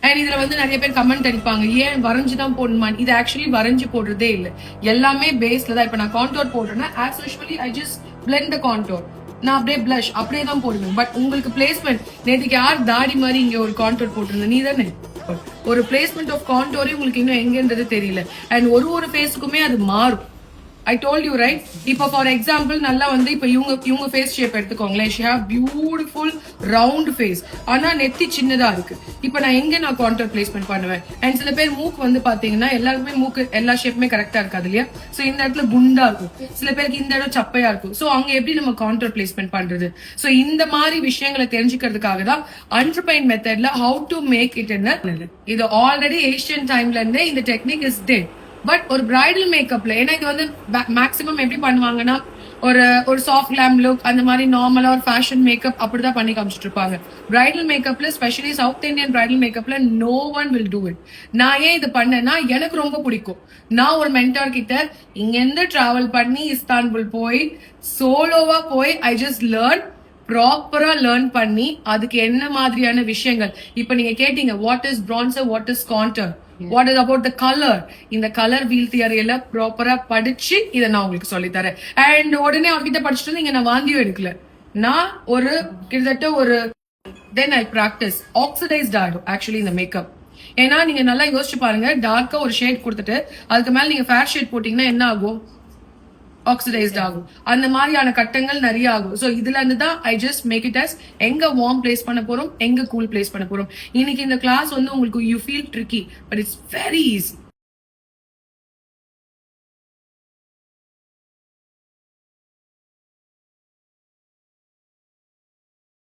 And இதுல வந்து நிறைய பேர் கமெண்ட் அடிப்பாங்க, ஏன் வரைஞ்சுதான் போடணுமா? இது ஆக்சுவலி வரைஞ்சு போடுறதே இல்லை, எல்லாமே பேஸ்ல தான். இப்ப நான் கான்டோர் போடுறேன்னா as usually I just blend the contour. நான் அப்படியே பிளஷ் அப்படியே தான் போடுவேன். பட் உங்களுக்கு பிளேஸ்மெண்ட், நேற்றுக்கு யார் தாடி மாதிரி இங்க ஒரு கான்டோர் போட்டிருந்த? நீ தானே. ஒரு பிளேஸ்மெண்ட் ஆஃப் கான்டோரே உங்களுக்கு இன்னும் எங்கன்றது தெரியல. அண்ட் ஒரு ஃபேஸுக்குமே அது மாறும். I told you right. இப்போ ஃபார் எக்ஸாம்பிள் நல்லா வந்து இப்போ இவங்க ஃபேஸ் ஷேப் எடுத்துக்கோங்களேன். she have beautiful round face, ஆனா நெத்தி சின்னதா இருக்கு. இப்போ நான் எங்க கான்டோர் பிளேஸ்மெண்ட் பண்ணுவேன்? அண்ட் சில பேர் மூக்கு வந்து பாத்தீங்கன்னா எல்லாருக்குமே மூக்கு எல்லா ஷேப்புமே கரெக்டா இருக்காது இல்லையா? சோ இந்த இடத்துல குண்டா இருக்கும், சில பேருக்கு இந்த இடம் சப்பையா இருக்கும். சோ அங்க எப்படி நம்ம கான்டோர் பிளேஸ்மெண்ட் பண்றது? சோ இந்த மாதிரி விஷயங்களை தெரிஞ்சுக்கிறதுக்காக தான் அண்டர்பைன் மெத்தட்ல how to make it என்ன, இது ஆல்ரெடி ஏஷியன் டைம்ல இருந்தே இந்த டெக்னிக் இஸ் டெட். பட் ஒரு பிரைடல் மேக்கப்ல, ஏன்னா இது வந்து மேக்சிமம் எப்படி பண்ணுவாங்கன்னா ஒரு சாஃப்ட் கிளாம் லுக், அந்த மாதிரி நார்மலா ஒரு ஃபேஷன் மேக்கப் அப்படிதான் பண்ணி காமிச்சிட்டு இருப்பாங்க. பிரைடல் மேக்கப்ல, ஸ்பெஷலி சவுத் இந்தியன் பிரைடல் மேக்கப்ல no one will do it. நான் ஏன் இது பண்ணேன்னா எனக்கு ரொம்ப பிடிக்கும். நான் ஒரு மென்டார் கிட்ட இங்க இருந்து டிராவல் பண்ணி இஸ்தான்புல் போய் சோலோவா போய் ஐ ஜஸ்ட் லேர்ன், ப்ராப்பரா லேர்ன் பண்ணி அதுக்கு என்ன மாதிரியான விஷயங்கள். இப்ப நீங்க கேட்டீங்க what is bronzer, what is contour, what is about the colour. இந்த கலர் வீல் தியரியில ப்ராப்பரா படிச்சு இதை நான் உங்களுக்கு சொல்லி தரேன். அண்ட் உடனே அவர்கிட்ட படிச்சுட்டு வந்து இங்க நான் வாந்தியும் எடுக்கல. நான் ஒரு கிட்டத்தட்ட ஒரு தென் ஐ பிராக்டிஸ் ஆக்சிடைஸ்ட் ஆயிடும் ஆக்சுவலி இந்த மேக்கப். ஏன்னா நீங்க நல்லா யோசிச்சு பாருங்க, டார்க்கா ஒரு ஷேட் கொடுத்துட்டு அதுக்கு மேல நீங்க ஃபேர் ஷேட் போட்டீங்கன்னா என்ன ஆகும்? ஆக்சிடைஸ்ட் ஆகும். அந்த மாதிரியான கட்டங்கள் நிறைய ஆகும். சோ இதுல இருந்து தான் I just make it as எங்க வார்ம் பிளேஸ் பண்ண போறோம், எங்க கூல் பிளேஸ் பண்ண போறோம். இன்னைக்கு இந்த கிளாஸ் வந்து உங்களுக்கு you feel tricky, but it's very easy.